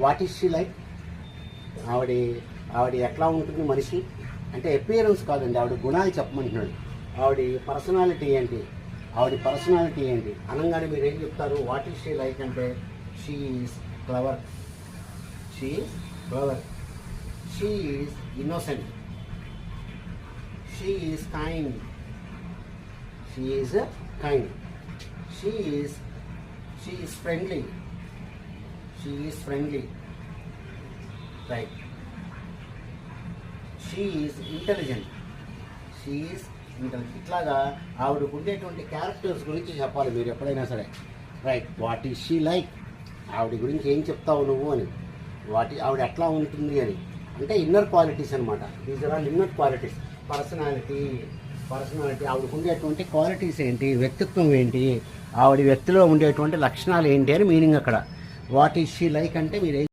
What is she like? ఆవిడ ఆవిడ ఎట్లా ఉంటుంది మనిషి అంటే అపియరెన్స్ కాదండి, ఆవిడ గుణాలు చెప్పమంటున్నాడు. ఆవిడ పర్సనాలిటీ ఏంటి, ఆవిడ పర్సనాలిటీ ఏంటి అనగానే మీరు ఏం చెప్తారు? వాట్ ఈస్ షీ లైక్ అంటే she is clever, she is clever, she is innocent, she is kind, she is kind, she is friendly, she is friendly, right. She is intelligent, she is intelligent. ఇట్లాగా ఆవిడకు ఉండేటువంటి characters గురించి చెప్పాలి మీరు ఎప్పుడైనా సరే, right. What is she like, ఆవిడ గురించి ఏం చెప్తావు నువ్వు అని, ఆవిడ ఎట్లా ఉంటుంది అని అంటే ఇన్నర్ క్వాలిటీస్ అనమాట. These are all inner qualities. Personality ఆవిడకు ఉండేటువంటి క్వాలిటీస్ ఏంటి, వ్యక్తిత్వం ఏంటి, ఆవిడ వ్యక్తిలో ఉండేటువంటి లక్షణాలు ఏంటి అని మీనింగ్ అక్కడ. వాట్ ఈజ్ షీ లైక్ అంటే మీరు